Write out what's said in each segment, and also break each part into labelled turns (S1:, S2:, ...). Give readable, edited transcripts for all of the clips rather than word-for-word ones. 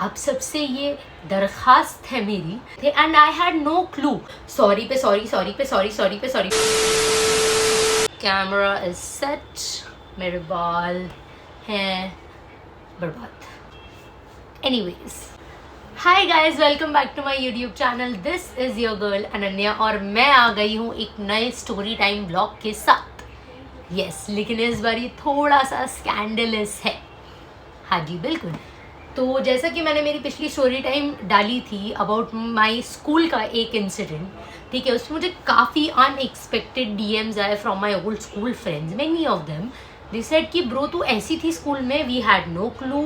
S1: आप सबसे ये दरखास्त है मेरी, and I had no clue. Sorry पे सॉरी, सॉरी पे सॉरी, सॉरी पे सॉरी। कैमरा इज सेट, मेरे बाल हैं बर्बाद। Anyways, hi guys, welcome back to my YouTube channel. This is your girl Ananya और मैं आ गई हूँ एक नए स्टोरी टाइम ब्लॉग के साथ। यस, लेकिन इस बार ये थोड़ा सा स्कैंडलस है। हाँ जी, बिल्कुल। तो जैसा कि मैंने मेरी पिछली स्टोरी टाइम डाली थी अबाउट माय स्कूल का एक इंसिडेंट, ठीक है, उसमें मुझे काफ़ी अनएक्सपेक्टेड डीएम्स आए from my old school friends. Many of them they said कि ब्रो तू ऐसी थी स्कूल में, वी हैड नो क्लू।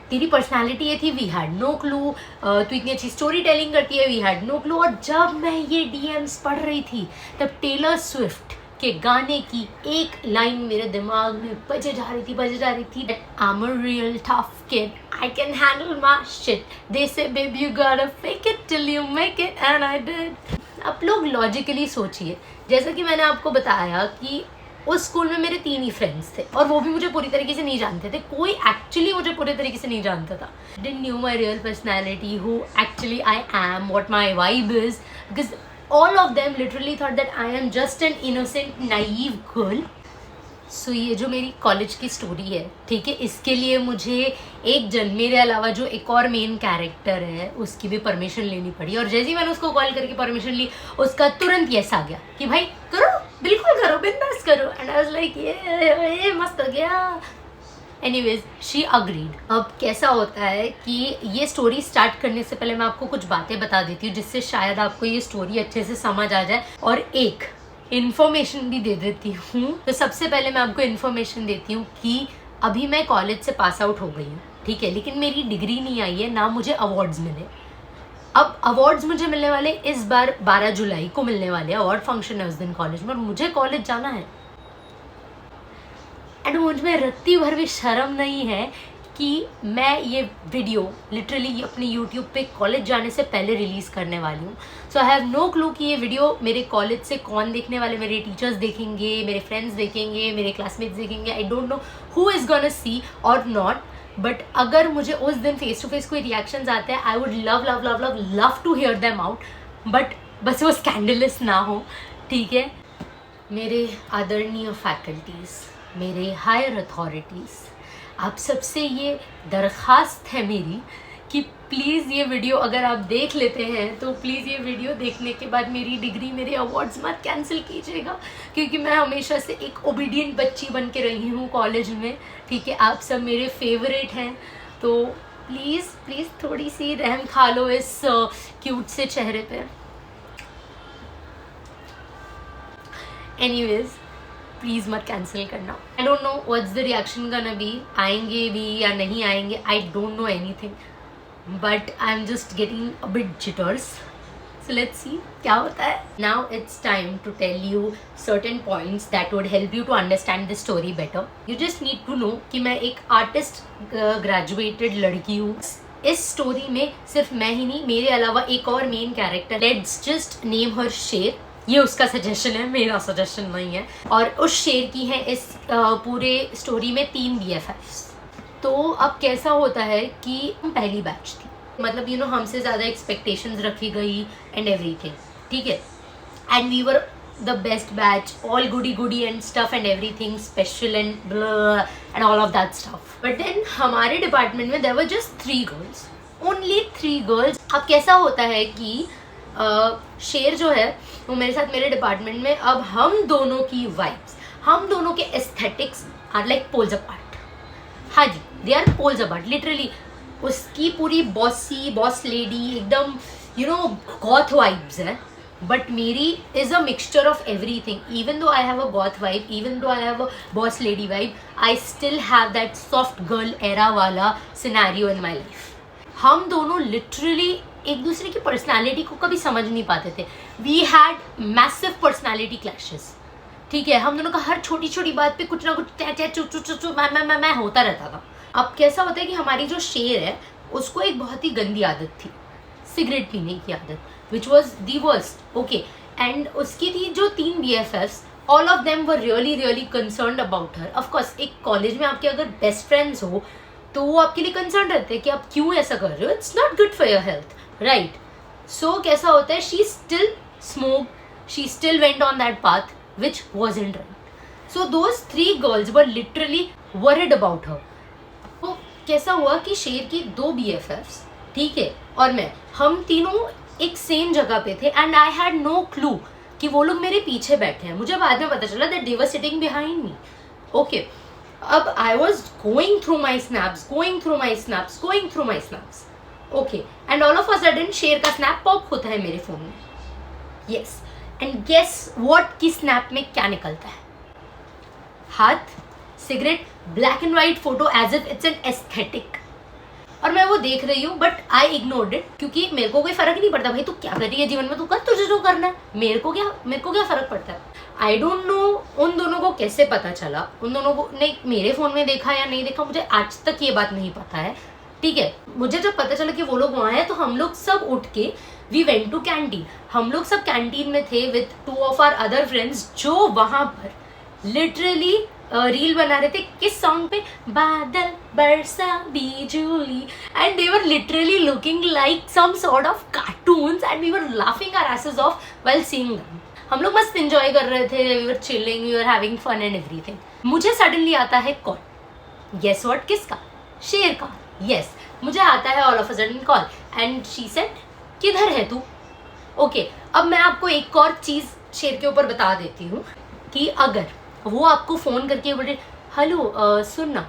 S1: तेरी पर्सनालिटी ये थी, वी हैड नो क्लू। तू इतनी अच्छी स्टोरी टेलिंग करती है, वी हैड नो क्लू। और जब मैं ये डीएम्स पढ़ रही थी तब टेलर स्विफ्ट के गाने की एक लाइन मेरे दिमाग में बजे जा रही थी। I'm a real tough kid, I can handle my shit, they say baby you gotta fake it till you make it, and I did। आप लोग लॉजिकली सोचिए, जैसा कि मैंने आपको बताया कि उस स्कूल में मेरे 3 ही फ्रेंड्स थे और वो भी मुझे पूरी तरीके से नहीं जानते थे। कोई एक्चुअली मुझे पूरी तरीके से नहीं जानता था। Didn't knew my real personality, who actually I am, what my vibe is, because all of them literally thought that I am just an innocent, naive girl। So ये जो मेरी कॉलेज की स्टोरी है, ठीक है, इसके लिए मुझे मेरे अलावा जो एक और मेन कैरेक्टर है उसकी भी परमिशन लेनी पड़ी। और जैसे ही मैंने उसको कॉल करके परमिशन ली, उसका तुरंत यस आ गया कि भाई करो, बिल्कुल करो, बिंदास करो। एंड आई वाज लाइक ये मस्त हो गया। Anyways, she agreed. अब कैसा होता है कि ये स्टोरी स्टार्ट करने से पहले मैं आपको कुछ बातें बता देती हूँ जिससे शायद आपको ये स्टोरी अच्छे से समझ आ जाए, और एक इन्फॉर्मेशन भी दे देती हूँ। तो सबसे पहले मैं आपको इन्फॉर्मेशन देती हूँ कि अभी मैं कॉलेज से पास आउट हो गई हूँ, ठीक है, लेकिन मेरी डिग्री नहीं आई है, ना मुझे अवार्ड्स मिले। अब अवार्ड्स मुझे मिलने वाले इस बार 12 जुलाई को मिलने वाले, अवार्ड फंक्शन है उस दिन कॉलेज में, और मुझे कॉलेज जाना है। एंड मुझ में रत्ती भर भी शर्म नहीं है कि मैं ये वीडियो लिटरली अपने यूट्यूब पे कॉलेज जाने से पहले रिलीज़ करने वाली हूँ। सो आई हैव नो क्लू कि ये वीडियो मेरे कॉलेज से कौन देखने वाले, मेरे टीचर्स देखेंगे, मेरे फ्रेंड्स देखेंगे, मेरे क्लासमेट्स देखेंगे। I don't know who is gonna see और नॉट, बट अगर मुझे उस दिन फेस टू फेस कोई रिएक्शंस आते हैं, I would love love love love love to hear them out, but बस वो स्कैंडलस ना हो, ठीक है। मेरे आदरणीय फैकल्टीज़, मेरे हायर अथॉरिटीज़, आप सबसे ये दरखास्त है मेरी कि प्लीज़ ये वीडियो अगर आप देख लेते हैं तो प्लीज़ ये वीडियो देखने के बाद मेरी डिग्री, मेरे अवार्ड्स मत कैंसिल कीजिएगा, क्योंकि मैं हमेशा से एक ओबीडियंट बच्ची बन के रही हूँ कॉलेज में, ठीक है। आप सब मेरे फेवरेट हैं, तो प्लीज़ प्लीज़ थोड़ी सी रहम खा लो इस क्यूट से चेहरे पे। एनीवेज, प्लीज़ मत कैंसिल करना। I don't know what's the reaction gonna be, आएंगे भी या नहीं आएंगे, I don't know anything, but I am just getting a bit jitters. So let's see क्या होता है। Now it's time to tell you certain points that would help you to understand the story better. You just need to know कि मैं एक artist graduated लड़की हूँ। इस story में सिर्फ मैं ही नहीं, मेरे अलावा एक और main character, let's just name her Cher. ये उसका सजेशन है, मेरा सजेशन नहीं है। और उस शेर की है इस पूरे स्टोरी में 3 BFFs। तो अब कैसा होता है कि हम पहली बैच थी, मतलब यू नो हमसे ज़्यादा एक्सपेक्टेशंस रखी गई एंड एवरीथिंग, ठीक है। And we were the best batch, all goody and stuff and everything special and all of that stuff. But then हमारे डिपार्टमेंट में there were just 3 girls, only 3 girls. अब कैसा होता है कि शेर जो है वो मेरे साथ मेरे डिपार्टमेंट में, अब हम दोनों की वाइब्स, हम दोनों के aesthetics are like poles apart. हाँ जी, they are poles apart literally. उसकी पूरी बॉस लेडी एकदम यू नो गॉथ वाइब्स है, बट मेरी is a mixture of everything. Even though I have a goth vibe, even though I have a boss lady vibe, I still have that soft girl era वाला scenario in my life. हम दोनों literally एक दूसरे की personality को कभी समझ नहीं पाते थे। We had massive personality clashes, ठीक है। हम दोनों का हर छोटी छोटी बात पे कुछ ना कुछ चू मैं होता रहता था। अब कैसा होता है कि हमारी जो शेर है उसको एक बहुत ही गंदी आदत थी, सिगरेट पीने की आदत, which was the worst, okay. And उसकी थी जो 3 BFFs, all of them were really really concerned about her. Of course एक कॉलेज में आपके अगर बेस्ट फ्रेंड्स हो तो वो आपके लिए कंसर्न रहते हैं कि आप क्यों ऐसा कर रहे हो, it's not good for your health, right? So कैसा होता है, she still smoke, she still went on that path which wasn't right. So those 3 girls were literally worried about her. तो कैसा हुआ कि शेर की 2 BFFs, ठीक है, और मैं, हम तीनों एक सेम जगह पे थे and I had no clue कि वो लोग मेरे पीछे बैठे हैं. मुझे बाद में पता चला that they were sitting behind me. Okay, अब I was going through my snaps, okay, and all of a sudden Cher का स्नैप पॉप होता है मेरे फोन में. यस, एंड गेस व्हाट की स्नैप में क्या निकलता है? हाथ, cigarette, black and white photo as if it's an aesthetic. और मैं वो देख रही हूँ बट आई इग्नोर्ड इट, क्योंकि मेरे को कोई फर्क नहीं पड़ता. भाई तू क्या कर रही है जीवन में, तू कर, तुझे जो करना है, मेरे को क्या फर्क पड़ता है. आई डोंट नो उन दोनों को कैसे पता चला, उन दोनों को नहीं मेरे फोन में देखा या नहीं देखा, मुझे आज तक ये बात नहीं पता है, ठीक है. मुझे जब पता चला कि वो लोग वहाँ हैं तो हम लोग सब उठ के वी वेंट टू कैंटीन. हम लोग सब कैंटीन में थे with 2 of our other friends जो वहाँ पर लिटरली रील बना रहे थे. किस सॉन्ग पे? बादल बरसा बिजुली. And they were literally looking like some sort of cartoons and we were laughing our asses off while seeing them. हम लोग मस्त एंजॉय कर रहे थे, we were chilling, we were having fun and everything. मुझे सडनली आता है call. Guess what? किसका? शेर का. यस, मुझे आता है all of a sudden call and she said किधर है तू? ओके, अब मैं आपको एक और चीज शेर के ऊपर बता देती हूँ कि अगर वो आपको फोन करके बोले हेलो सुनना,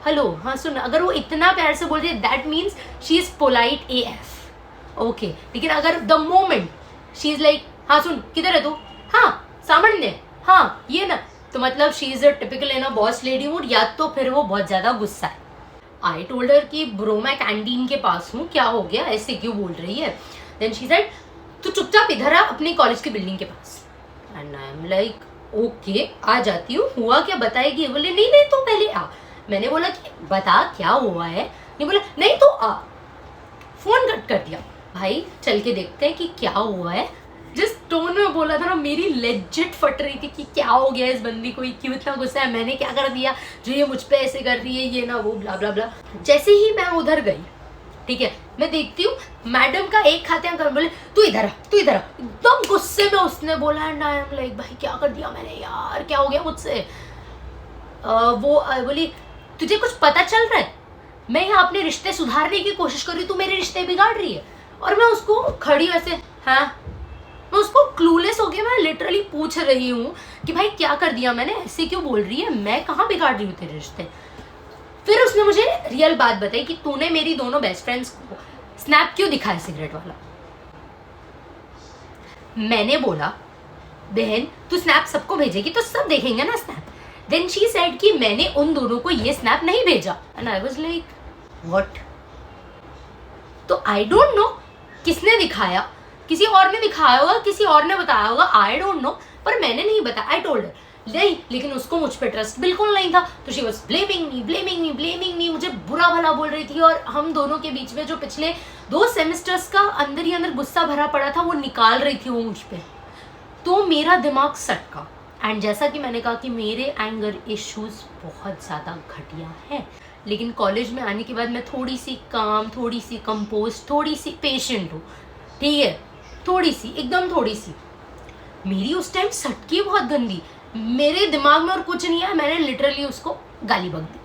S1: हेलो हाँ सुनना, अगर वो इतना प्यार से बोल रही है that means she is polite AF. Okay, लेकिन अगर the moment she is like हाँ सुन किधर है तू, हाँ सामने, हाँ ये ना, तो मतलब she is a typical in a boss lady mood, या तो फिर वो बहुत ज्यादा गुस्सा है. आई टोल्ड हर कि ब्रो मैं कैंटीन के पास हूँ, क्या हो गया, ऐसे क्यों बोल रही है? देन शी सेड तू चुपचाप इधर आ अपनी कॉलेज की बिल्डिंग के पास. And I am like okay, आ जाती हूँ, हुआ क्या बताएगी? बोले नहीं तू पहले आ. मैंने बोला कि बता क्या हुआ है? नहीं बोला नहीं तो आ. फोन कट कर दिया. भाई चल के देखते हैं कि क्या हुआ है. जिस टोन में बोला था ना, मेरी लेजिट फट रही थी कि क्या हो गया इस बंदी को, क्यों इतना गुस्सा है, मैंने क्या कर दिया जो ये मुझ पे ऐसे कर रही है, ये ना वो ब्ला ब्ला ब्ला. जैसे ही मैं उधर गई, ठीक है, मैं देखती हूँ मैडम का एक खाते अंकल बोले तू इधर आ, एकदम गुस्से में उसने बोला. एंड आई एम लाइक भाई क्या कर दिया मैंने यार, क्या हो गया मुझसे? वो बोली तुझे कुछ पता चल रहा है? मैं यहाँ अपने रिश्ते सुधारने की कोशिश कर रही हूँ, तू मेरे रिश्ते बिगाड़ रही है. और मैं उसको खड़ी वैसे, हाँ, मैं उसको क्लूलेस होके मैं लिटरली पूछ रही हूँ कि भाई क्या कर दिया मैंने, ऐसे क्यों बोल रही है, मैं कहाँ बिगाड़ रही हूँ तेरे रिश्ते? फिर उसने मुझे रियल बात बताई कि तूने मेरी दोनों बेस्ट फ्रेंड्स को स्नैप क्यों दिखाया सिगरेट वाला. मैंने बोला बहन तू स्नैप सबको भेजेगी तो सब देखेंगे ना स्नैप. देन शी सेड कि मैंने उन दोनों को ये स्नैप नहीं भेजा. And I was like what? तो आई डोंट नो किसने दिखाया, किसी और ने दिखाया होगा, किसी और ने बताया होगा, आई डोंट नो, पर मैंने नहीं बताया. आई टोल्ड हर नहीं, लेकिन उसको मुझ पे ट्रस्ट बिल्कुल नहीं था. तो शी वाज ब्लेमिंग मी, मुझे बुरा भला बोल रही थी. और हम दोनों के बीच में जो पिछले 2 सेमेस्टर्स का अंदर ही अंदर गुस्सा भरा पड़ा था वो निकाल रही थी वो मुझ पे. तो मेरा दिमाग सटका. एंड जैसा कि मैंने कहा कि मेरे एंगर इश्यूज बहुत ज़्यादा घटिया है, लेकिन कॉलेज में आने के बाद मैं थोड़ी सी काम, थोड़ी सी कंपोज, थोड़ी सी पेशेंट हूँ, ठीक है, थोड़ी सी, एकदम थोड़ी सी. मेरी उस टाइम सटकी बहुत गंदी, मेरे दिमाग में और कुछ नहीं है, मैंने लिटरली उसको गाली बक दी.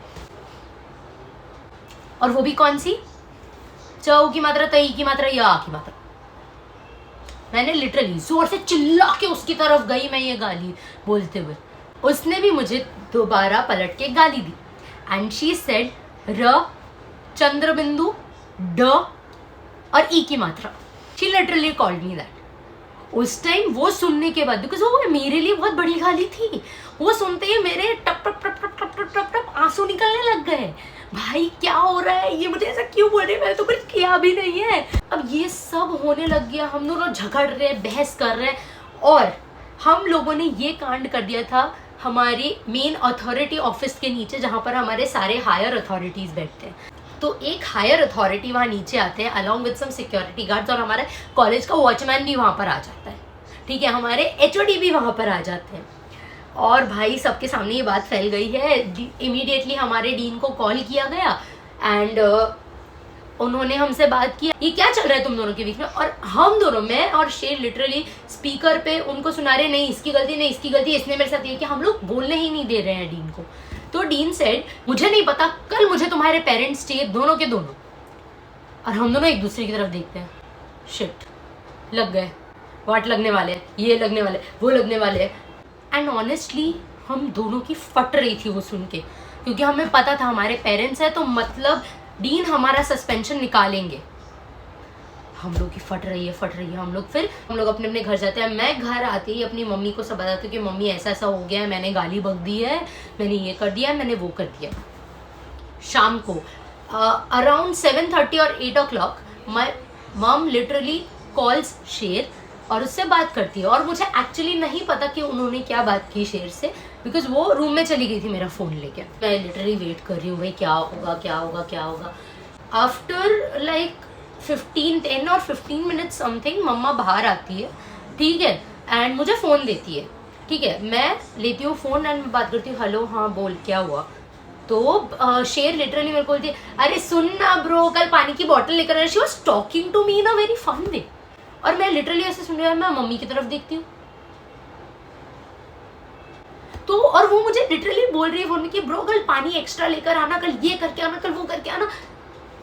S1: और वो भी कौन सी? च की मात्रा, तई की मात्रा, या की मात्रा. मैंने लिटरली जोर से चिल्ला के उसकी तरफ गई मैं ये गाली बोलते हुए. उसने भी मुझे दोबारा पलट के गाली दी. एंड शी सेड र, चंद्रबिंदु, ड और ई की मात्रा. She literally called me that. उस टाइम वो सुनने के बाद, बिकॉज वो मेरे लिए बहुत बड़ी गाली थी, वो सुनते ही मेरे टप टप टप टप टप टप टप टप आंसू निकलने लग गए. भाई क्या हो रहा है, ये मुझे ऐसा क्यों बोल रही है, मैंने तो कुछ किया भी नहीं है. अब ये सब होने लग गया, हम दोनों झगड़ रहे हैं, बहस कर रहे हैं. और हम लोगों ने ये कांड कर दिया था हमारे मेन अथॉरिटी ऑफिस के नीचे, जहाँ पर हमारे सारे हायर अथॉरिटीज बैठते हैं. तो एक हायर अथॉरिटी वहाँ नीचे आते हैं along with some security guards, और हमारे कॉलेज का वॉचमैन भी वहाँ पर आ जाता है, ठीक है, हमारे HOD भी वहाँ पर आ जाते हैं. और भाई सबके सामने ये बात फैल गई है. इमीडिएटली हमारे डीन को कॉल किया गया एंड उन्होंने हमसे बात की ये क्या चल रहा है तुम दोनों के बीच में, और हम दोनों, मैं और शेर लिटरली स्पीकर पे उनको सुना रहे, नहीं इसकी गलती, नहीं इसकी गलती, इसने मेरे साथ ये कि हम लोग बोलने ही नहीं दे रहे हैं डीन को। तो डीन सेड मुझे नहीं पता, कल मुझे तुम्हारे पेरेंट्स चाहिए दोनों के दोनों। और हम दोनों एक दूसरे की तरफ देखते हैं, शिट लग गए, वाट लगने वाले, ये लगने वाले, वो लगने वाले। एंड ऑनेस्टली हम दोनों की फट रही थी वो सुन के, क्योंकि हमें पता था हमारे पेरेंट्स है तो मतलब डीन हमारा सस्पेंशन निकालेंगे। हम लोग की फट रही है। हम लोग अपने अपने घर जाते हैं। मैं घर आते ही अपनी मम्मी को सब बताती हूँ कि मम्मी ऐसा ऐसा हो गया है, मैंने गाली बक दी है, मैंने ये कर दिया है, मैंने वो कर दिया। शाम को अराउंड 7:30 और 8 o'clock माई मम लिटरली कॉल्स शेर और उससे बात करती है। और मुझे एक्चुअली नहीं पता कि उन्होंने क्या बात की शेर से, बिकॉज वो रूम में चली गई थी मेरा फ़ोन लेके। मैं लिटरली वेट कर रही हूँ भाई क्या होगा। आफ्टर लाइक 10 और 15 मिनट्स समथिंग मम्मा बाहर आती है, ठीक है, एंड मुझे फ़ोन देती है, ठीक है। मैं लेती हूँ फ़ोन एंड बात करती हूँ, हेलो हाँ बोल क्या हुआ। तो शेर लिटरली मेरे को बोलती है, अरे सुन ना ब्रो, कल पानी की बॉटल लेकर आया। She was talking to me in a very fun way. और मैं लिटरली ऐसे सुन रही हूँ, मैं मम्मी की तरफ देखती हूँ तो, और वो मुझे लिटरली बोल रही है फोन में कि ब्रो कल पानी एक्स्ट्रा लेकर आना, कल ये करके आना, कल वो करके आना।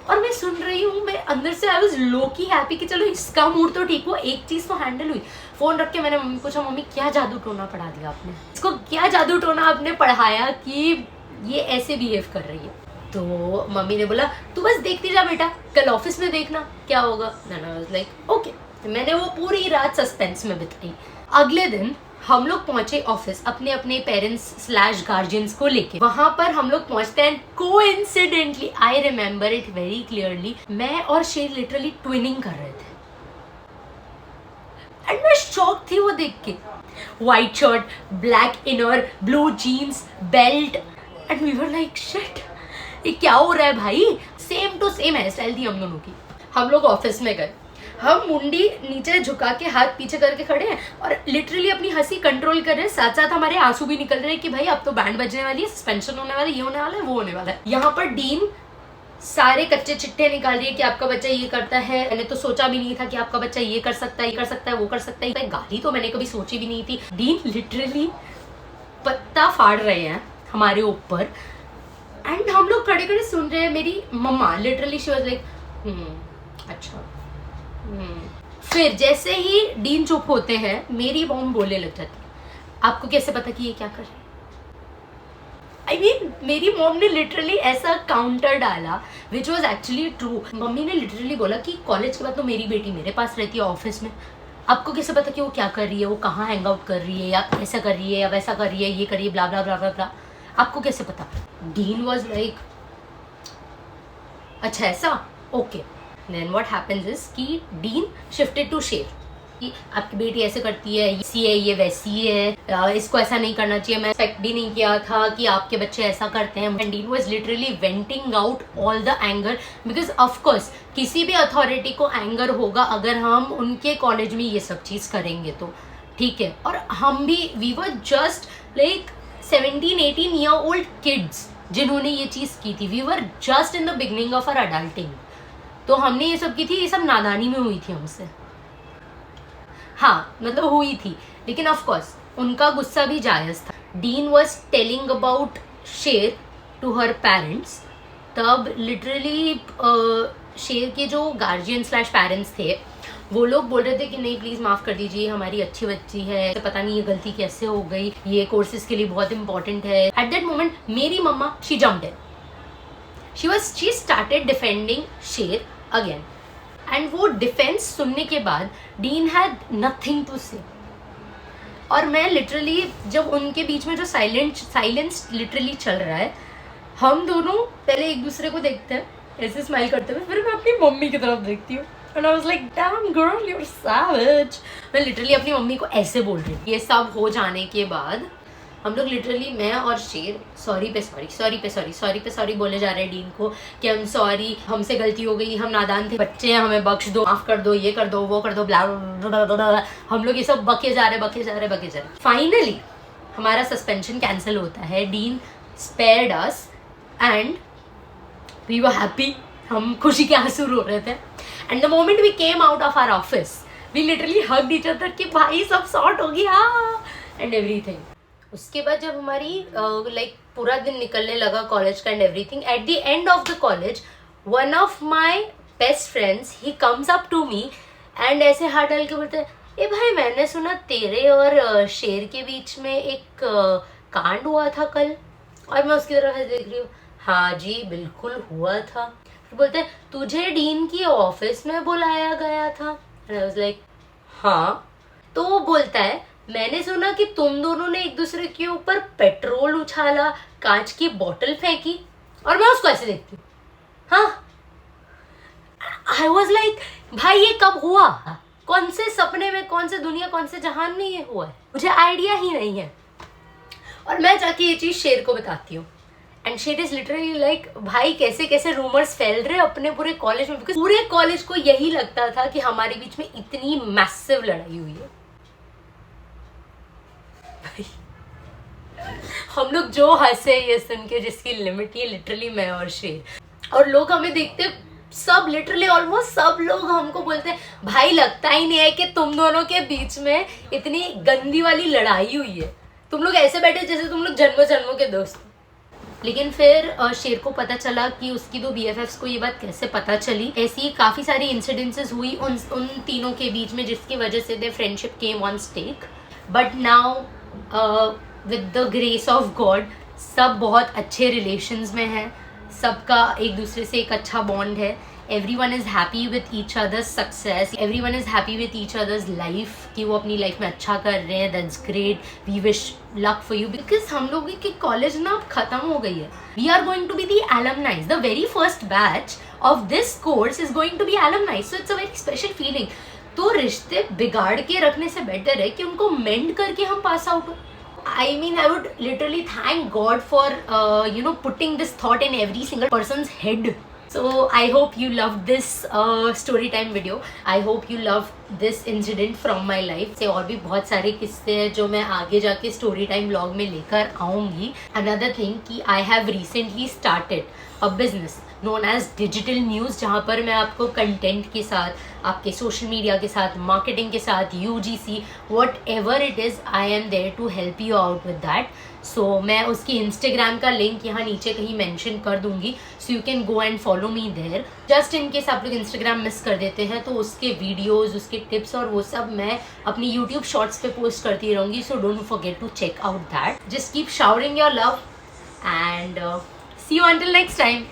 S1: और मैं सुन रही हूँ, मैं अंदर से आई वाज लो की हैप्पी कि चलो इसका मूड तो ठीक हुआ, एक चीज़ तो हैंडल हुई। फ़ोन रख के मैंने मम्मी को पूछा, मम्मी क्या जादू टोना पढ़ा दिया आपने इसको, क्या जादू टोना आपने पढ़ाया कि ये ऐसे बिहेव कर रही है। तो मम्मी ने बोला तू बस देखती जा बेटा, कल ऑफिस में देखना क्या होगा। मैंने वाज लाइक ओके। मैंने वो पूरी रात सस्पेंस में बिताई। अगले दिन हम लोग पहुंचे ऑफिस अपने अपने पेरेंट्स / गार्जियंस को लेके। वहां पर हम लोग पहुंचते हैं, coincidentally I remember it very clearly, मैं और शेर लिटरली ट्विनिंग कर रहे थे। एंड मैं शॉक थी वो देख के, white shirt, black inner, blue jeans, belt, and we were like shit ये क्या हो रहा है भाई। Same to same hair style थी हम दोनों की। हम लोग ऑफिस में गए, हम मुंडी नीचे झुका के हाथ पीछे करके खड़े हैं और लिटरली अपनी हंसी कंट्रोल कर रहे हैं, साथ साथ हमारे आंसू भी निकल रहे हैं कि भाई अब तो बैंड बजने वाली है, सस्पेंशन होने वाला है, ये होने वाला है, वो होने वाला है। यहाँ पर डीन सारे कच्चे चिट्टे निकाल रही है कि आपका बच्चा ये करता है, मैंने तो सोचा भी नहीं था कि आपका बच्चा ये कर सकता है, ये कर सकता है, वो कर सकता है। गाली तो मैंने कभी सोची भी नहीं थी। डीन लिटरली पत्ता फाड़ रहे हैं हमारे ऊपर एंड हम लोग खड़े खड़े सुन रहे हैं। मेरी मम्मा लिटरली शी वाज लाइक अच्छा। फिर जैसे ही डीन चुप होते हैं मेरी मॉम बोलने लग जाती है, आपको कैसे पता कि ये क्या कर रहे हैं। I mean, मेरी मॉम ने लिटरली ऐसा काउंटर डाला which was actually true. Mummy ने लिटरली बोला कि कॉलेज के बाद तो मेरी बेटी मेरे पास रहती है ऑफिस में, आपको कैसे पता कि वो क्या कर रही है, वो कहाँ हैंग आउट कर रही है, या ऐसा कर रही है या वैसा कर रही है, ये करिए ब्ला ब्ला ब्ला ब्ला ब्ला, आपको कैसे पता। डीन वॉज लाइक अच्छा ऐसा okay. Then what happens is कि डीन शिफ्टेड टू शेर कि आपकी बेटी ऐसे करती है, ये वैसी है, इसको ऐसा नहीं करना चाहिए, मैं एक्सपेक्ट भी नहीं किया था कि आपके बच्चे ऐसा करते हैं। And dean was literally venting out all the anger, because of course किसी भी अथॉरिटी को एंगर होगा अगर हम उनके कॉलेज में ये सब चीज़ करेंगे तो, ठीक है। और हम भी we were just like 17-18 year old kids जिन्होंने ये चीज़ की थी। We were just in the beginning of our adulting. तो हमने ये सब की थी, ये सब नादानी में हुई थी हमसे, हाँ मतलब हुई थी, लेकिन ऑफ कोर्स उनका गुस्सा भी जायज़ था। डीन वॉज टेलिंग अबाउट शेर टू हर पेरेंट्स। तब लिटरली शेर के जो गार्जियन / पेरेंट्स थे वो लोग बोल रहे थे कि नहीं प्लीज़ माफ़ कर दीजिए, हमारी अच्छी बच्ची है, पता नहीं ये गलती कैसे हो गई, ये कोर्सेज के लिए बहुत इंपॉर्टेंट है। एट दैट मोमेंट मेरी mama she jumped in, she started defending Cher again. And वो डिफेंस सुनने के बाद डीन हैड नथिंग टू से। और मैं लिटरली जब उनके बीच में जो साइलेंस लिटरली चल रहा है, हम दोनों पहले एक दूसरे को देखते हैं ऐसे स्माइल करते हुए, फिर मैं अपनी मम्मी की तरफ देखती हूँ and I was like damn girl you are savage. मैं लिटरली अपनी मम्मी को ऐसे बोल रही हूँ। ये सब हो जाने के बाद हम लोग लिटरली मैं और शेर सॉरी पे सॉरी बोले जा रहे हैं डीन को कि हम सॉरी, हमसे गलती हो गई, हम नादान थे, बच्चे हैं, हमें बख्श दो, माफ कर दो, ये कर दो, वो कर दो, ब्ला ब्ला ब्ला। हम लोग ये सब बके जा रहे। फाइनली हमारा सस्पेंशन कैंसिल होता है। Dean spared us and we were happy, हम खुशी के आंसू रो रहे थे. And the moment we came out of our office we literally hugged each other कि भाई सब सॉर्ट हो गया एंड एवरीथिंग. उसके बाद जब हमारी लाइक पूरा दिन निकलने लगा कॉलेज का and everything, at the end of the college one of my best friends he comes up to me and ऐसे हाथ डाल के बोलते हैं, ए भाई मैंने सुना तेरे और शेर के बीच में एक कांड हुआ था कल. और मैं उसकी तरफ देख रही हूँ, हाँ जी बिल्कुल हुआ था. फिर बोलते हैं तुझे डीन की ऑफिस में बुलाया गया था. एंड आई वाज लाइक हाँ. तो वो बोलता है मैंने सुना कि तुम दोनों ने एक दूसरे के ऊपर पेट्रोल उछाला, कांच की बोतल फेंकी. और मैं उसको ऐसे देखती हूँ, हाँ. आई वॉज लाइक भाई ये कब हुआ, कौन से सपने में, कौन से दुनिया, कौन से जहान में ये हुआ है, मुझे आइडिया ही नहीं है. और मैं जाके ये चीज शेर को बताती हूँ एंड शेर इज लिटरली लाइक भाई कैसे कैसे रूमर्स फैल रहे अपने पूरे कॉलेज में, बिकॉज पूरे कॉलेज को यही लगता था कि हमारे बीच में इतनी मैसिव लड़ाई हुई है. भाई हम लोग जो हंसे ये सुन के जिसकी लिमिट, ये लिटरली मैं और शेर. और लोग हमें देखते सब, लिटरली ऑलमोस्ट सब लोग हमको बोलते हैं भाई लगता ही नहीं है कि तुम दोनों के बीच में इतनी गंदी वाली लड़ाई हुई है, तुम लोग ऐसे बैठे जैसे तुम लोग जन्मों जन्मों के दोस्त. लेकिन फिर शेर को पता चला कि उसकी दो BFFs को ये बात कैसे पता चली. ऐसी काफ़ी सारी इंसिडेंसेस हुई उन तीनों के बीच में जिसकी वजह से they friendship came on stake. But now with the grace of God सब बहुत अच्छे रिलेशंस में हैं, सबका एक दूसरे से एक अच्छा बॉन्ड है. everyone is happy with each other's success, everyone is happy with each other's life कि वो अपनी लाइफ में अच्छा कर रहे हैं. that's great, we wish luck for you. because हम लोगों की कॉलेज ना अब खत्म हो गई है. we are going to be the alumni, the very first batch of this course is going to be alumni, so it's a very special feeling. तो रिश्ते बिगाड़ के रखने से बेटर है कि उनको मेंड करके हम पास आउट हो. I mean, I would literally thank God for putting this thought in every single person's head. So I hope you loved this story time video. I hope you loved this incident from my life. से और भी बहुत सारे किस्से हैं जो मैं आगे जाके story time vlog में लेकर आऊँगी. Another thing कि I have recently started a business known as Digital News, जहाँ पर मैं आपको कंटेंट के साथ, आपके सोशल मीडिया के साथ, मार्केटिंग के साथ, UGC whatever it is, I am there to help you out with that. सो मैं उसकी इंस्टाग्राम का लिंक यहाँ नीचे कहीं मेंशन कर दूंगी, so you can go and follow me there. Just in case आप लोग इंस्टाग्राम मिस कर देते हैं तो उसके वीडियोस, उसके टिप्स और वो सब मैं अपनी यूट्यूब शॉर्ट्स पे पोस्ट करती रहूँगी. So don't forget to check out that. Just keep showering your love and see you until next time.